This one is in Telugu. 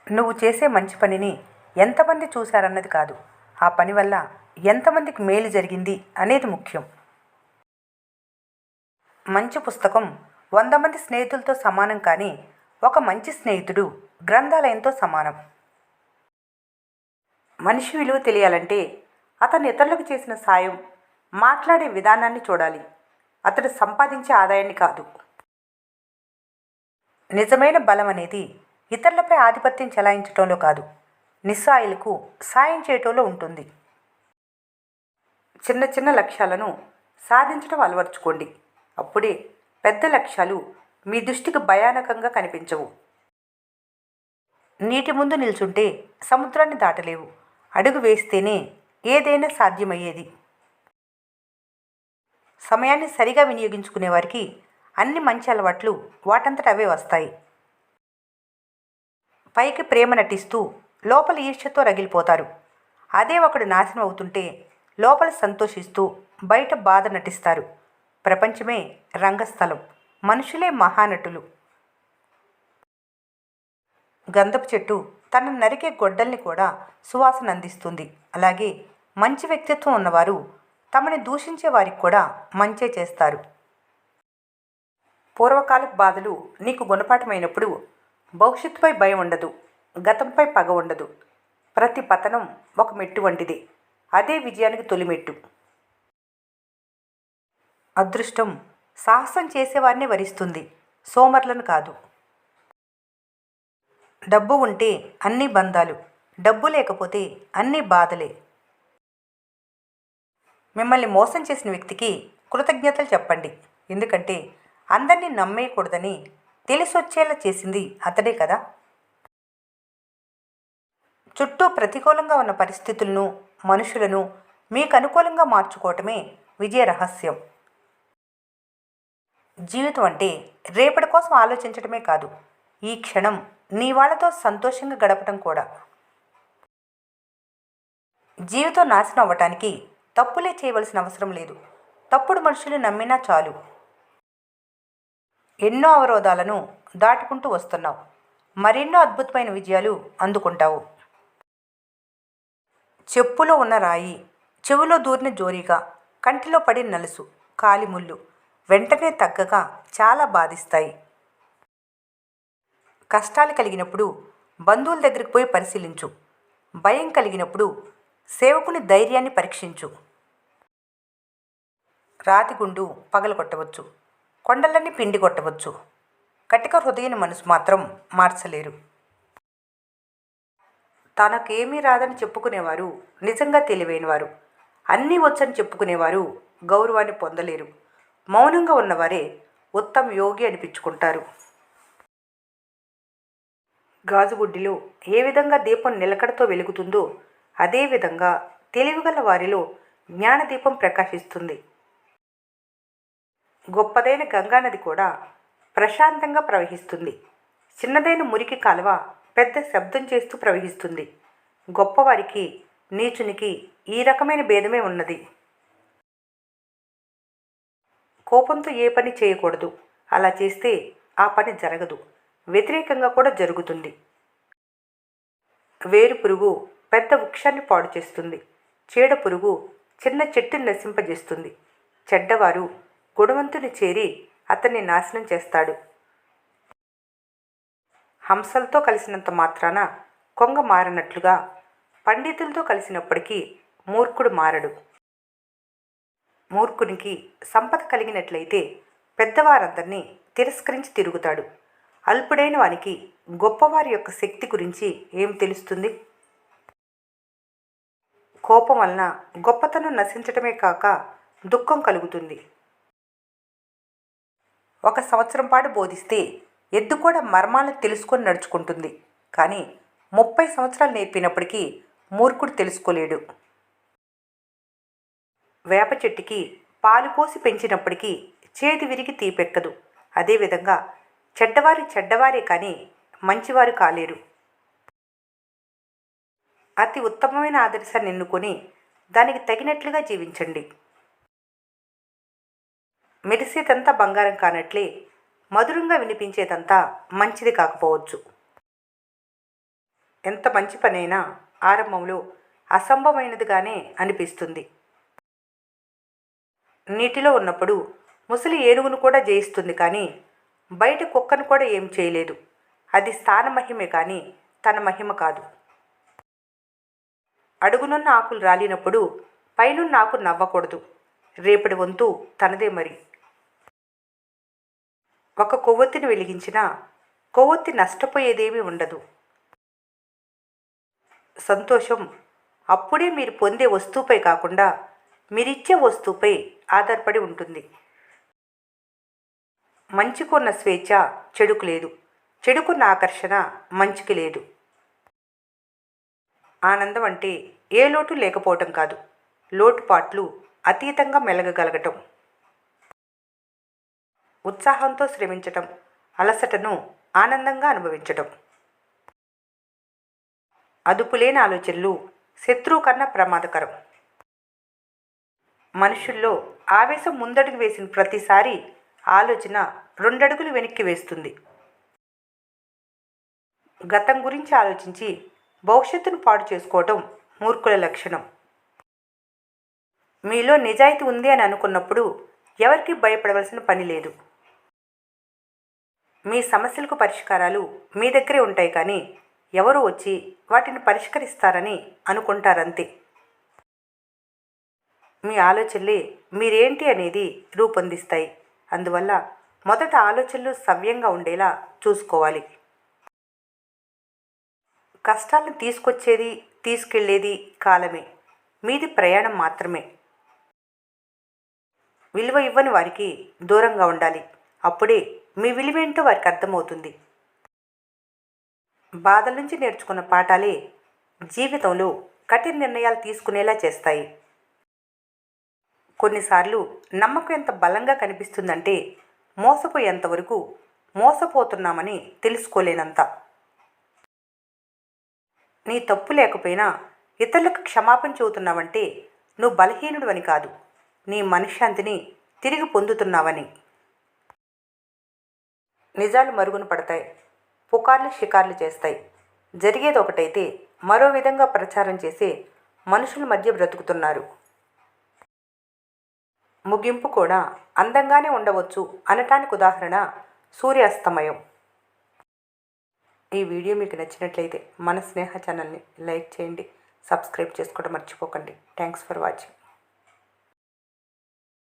నువ్వు చేసే మంచి పనిని ఎంతమంది చూశారన్నది కాదు, ఆ పని వల్ల ఎంతమందికి మేలు జరిగింది అనేది ముఖ్యం. మంచి పుస్తకం 100 మంది స్నేహితులతో సమానం, కానీ ఒక మంచి స్నేహితుడు గ్రంథాలయంతో సమానం. మనిషి విలువ తెలియాలంటే అతను ఇతరులకు చేసిన సాయం, మాట్లాడే విధానాన్ని చూడాలి, అతడు సంపాదించే ఆదాయాన్ని కాదు. నిజమైన బలం అనేది ఇతరులపై ఆధిపత్యం చెలాయించటంలో కాదు, నిస్సాయులకు సాయం చేయటంలో ఉంటుంది. చిన్న చిన్న లక్ష్యాలను సాధించడం అలవర్చుకోండి. అప్పుడే పెద్ద లక్ష్యాలు మీ దృష్టికి భయానకంగా కనిపించవు. నీటి ముందు నిల్చుంటే సముద్రాన్ని దాటలేవు, అడుగు వేస్తేనే ఏదైనా సాధ్యమయ్యేది. సమయాన్ని సరిగా వినియోగించుకునే వారికి అన్ని మంచి అలవాట్లు వాటంతట అవే వస్తాయి. పైకి ప్రేమ నటిస్తూ లోపల ఈర్ష్యతో రగిలిపోతారు. అదే ఒకడు నాశనం అవుతుంటే లోపల సంతోషిస్తూ బయట బాధ నటిస్తారు. ప్రపంచమే రంగస్థలం, మనుషులే మహానటులు. గంధపు చెట్టు తన నరికే గొడ్డల్ని కూడా సువాసన అందిస్తుంది. అలాగే మంచి వ్యక్తిత్వం ఉన్నవారు తమని దూషించే వారికి కూడా మంచే చేస్తారు. పూర్వకాలపు బాధలు నీకు గుణపాఠమైనప్పుడు భవిష్యత్తుపై భయం ఉండదు, గతంపై పగ ఉండదు. ప్రతి పతనం ఒక మెట్టు వంటిది, అదే విజయానికి తొలిమెట్టు. అదృష్టం సాహసం చేసేవారిని వరిస్తుంది, సోమర్లను కాదు. డబ్బు ఉంటే అన్ని బంధాలు, డబ్బు లేకపోతే అన్ని బాధలే. మిమ్మల్ని మోసం చేసిన వ్యక్తికి కృతజ్ఞతలు చెప్పండి, ఎందుకంటే అందరినీ నమ్మేయకూడదని తెలిసొచ్చేలా చేసింది అతడే కదా. చుట్టూ ప్రతికూలంగా ఉన్న పరిస్థితులను, మనుషులను మీకు అనుకూలంగా మార్చుకోవటమే విజయ రహస్యం. జీవితం అంటే రేపటి కోసం ఆలోచించడమే కాదు, ఈ క్షణం నీ వాళ్ళతో సంతోషంగా గడపటం కూడా. జీవితం నాశనం అవ్వటానికి తప్పులే చేయవలసిన అవసరం లేదు, తప్పుడు మనుషులు నమ్మినా చాలు. ఎన్నో అవరోధాలను దాటుకుంటూ వస్తున్నావు, మరెన్నో అద్భుతమైన విజయాలు అందుకుంటావు. చెప్పులో ఉన్న రాయి, చెవిలో దూరిన జోరీగా, కంటిలో పడిన నలుసు, కాలిముళ్ళు వెంటనే తగ్గగా చాలా బాధిస్తాయి. కష్టాలు కలిగినప్పుడు బంధువుల దగ్గరికి పోయి పరిశీలించు. భయం కలిగినప్పుడు సేవకుని ధైర్యాన్ని పరీక్షించు. రాతి గుండు పగలగొట్టవచ్చు, కొండలన్నీ పిండి కొట్టవచ్చు, కటిక హృదయని మనసు మాత్రం మార్చలేరు. తనకేమీ రాదని చెప్పుకునేవారు నిజంగా తెలివైనవారు. అన్నీ వచ్చని చెప్పుకునేవారు గౌరవాన్ని పొందలేరు. మౌనంగా ఉన్నవారే ఉత్తమ యోగి అనిపించుకుంటారు. గాజుగుడ్డిలో ఏ విధంగా దీపం నిలకడతో వెలుగుతుందో అదేవిధంగా తెలివిగల వారిలో జ్ఞానదీపం ప్రకాశిస్తుంది. గొప్పదైన గంగానది కూడా ప్రశాంతంగా ప్రవహిస్తుంది. చిన్నదైన మురికి కాలువ పెద్ద శబ్దం చేస్తూ ప్రవహిస్తుంది. గొప్పవారికి నీచునికి ఈ రకమైన భేదమే ఉన్నది. కోపంతో ఏ పని చేయకూడదు, అలా చేస్తే ఆ పని జరగదు, వ్యతిరేకంగా కూడా జరుగుతుంది. వేరు పురుగు పెద్ద వృక్షాన్ని పాడు చేస్తుంది, చీడ పురుగు చిన్న చెట్టుని నశింపజేస్తుంది. చెడ్డవారు గుణవంతుని చేరి అతన్ని నాశనం చేస్తాడు. హంసలతో కలిసినంత మాత్రాన కొంగ మారనట్లుగా పండితులతో కలిసినప్పటికీ మూర్ఖుడు మారడు. మూర్ఖునికి సంపద కలిగినట్లయితే పెద్దవారందరినీ తిరస్కరించి తిరుగుతాడు. అల్పుడైన వానికి గొప్పవారి యొక్క శక్తి గురించి ఏం తెలుస్తుంది? కోపం వలన గొప్పతనం నశించటమే కాక దుఃఖం కలుగుతుంది. 1 సంవత్సరం పాటు బోధిస్తే ఎద్దు కూడా మర్మాలను తెలుసుకొని నడుచుకుంటుంది, కానీ 30 సంవత్సరాలు నేర్పినప్పటికీ మూర్ఖుడు తెలుసుకోలేడు. వేప చెట్టుకి పాలు పోసి పెంచినప్పటికీ చేతి విరిగి తీపెక్కదు. అదేవిధంగా చెడ్డవారే కానీ మంచివారు కాలేరు. అతి ఉత్తమమైన ఆదర్శాన్ని ఎన్నుకొని దానికి తగినట్లుగా జీవించండి. మెరిసేదంతా బంగారం కానట్లే మధురంగా వినిపించేదంతా మంచిది కాకపోవచ్చు. ఎంత మంచి పనైనా ఆరంభంలో అసంభవమైనదిగానే అనిపిస్తుంది. నీటిలో ఉన్నప్పుడు ముసలి ఏనుగును కూడా జయిస్తుంది, కానీ బయట కుక్కను కూడా ఏం చేయలేదు. అది స్థాన మహిమే కానీ తన మహిమ కాదు. అడుగునున్న ఆకులు రాలినప్పుడు పైనున్న ఆకు నవ్వకూడదు. రేపటి వంతు తనదే మరి. ఒక కొవ్వొత్తిని వెలిగించినా కొవ్వొత్తి నష్టపోయేదేమీ ఉండదు. సంతోషం అప్పుడే మీరు పొందే వస్తువుపై కాకుండా మీరిచ్చే వస్తువుపై ఆధారపడి ఉంటుంది. మంచికున్న స్వేచ్ఛ చెడుకు లేదు, చెడుకున్న ఆకర్షణ మంచికి లేదు. ఆనందం అంటే ఏ లోటు లేకపోవటం కాదు, లోటుపాట్లు అతీతంగా మెలగగలగటం. ఉత్సాహంతో శ్రమించటం, అలసటను ఆనందంగా అనుభవించటం. అదుపులేని ఆలోచనలు శత్రువు కన్నా ప్రమాదకరం. మనుషుల్లో ఆవేశం ముందడుగు వేసిన ప్రతిసారి ఆలోచన రెండడుగులు వెనక్కి వేస్తుంది. గతం గురించి ఆలోచించి భవిష్యత్తును పాడు చేసుకోవటం మూర్ఖుల లక్షణం. మీలో నిజాయితీ ఉంది అని అనుకున్నప్పుడు ఎవరికి భయపడవలసిన పని లేదు. మీ సమస్యలకు పరిష్కారాలు మీ దగ్గరే ఉంటాయి, కానీ ఎవరు వచ్చి వాటిని పరిష్కరిస్తారని అనుకుంటారంతే. మీ ఆలోచనలే మీరేంటి అనేది రూపొందిస్తాయి. అందువల్ల మొదట ఆలోచనలు సవ్యంగా ఉండేలా చూసుకోవాలి. కష్టాలను తీసుకొచ్చేది తీసుకెళ్లేది కాలమే, మీది ప్రయాణం మాత్రమే. విలువ ఇవ్వని వారికి దూరంగా ఉండాలి. అప్పుడే మీ విలువేంటో వారికి అర్థమవుతుంది. బాధల నుంచి నేర్చుకున్న పాఠాలే జీవితంలో కఠిన నిర్ణయాలు తీసుకునేలా చేస్తాయి. కొన్నిసార్లు నమ్మకం ఎంత బలంగా కనిపిస్తుందంటే మోసపోయేంతవరకు మోసపోతున్నామని తెలుసుకోలేనంత. నీ తప్పు లేకపోయినా ఇతరులకు క్షమాపణ చెబుతున్నావంటే నువ్వు బలహీనుడు అని కాదు, నీ మనశ్శాంతిని తిరిగి పొందుతున్నావని. నిజాలు మరుగున పడతాయి, పుకార్లు షికార్లు చేస్తాయి. జరిగేది ఒకటైతే మరో విధంగా ప్రచారం చేసే మనుషుల మధ్య బ్రతుకుతున్నారు. ముగింపు కూడా అందంగానే ఉండవచ్చు అనటానికి ఉదాహరణ సూర్యాస్తమయం. ఈ వీడియో మీకు నచ్చినట్లయితే మన స్నేహ ఛానల్ని లైక్ చేయండి, సబ్స్క్రైబ్ చేసుకోవడం మర్చిపోకండి. Thanks for watching.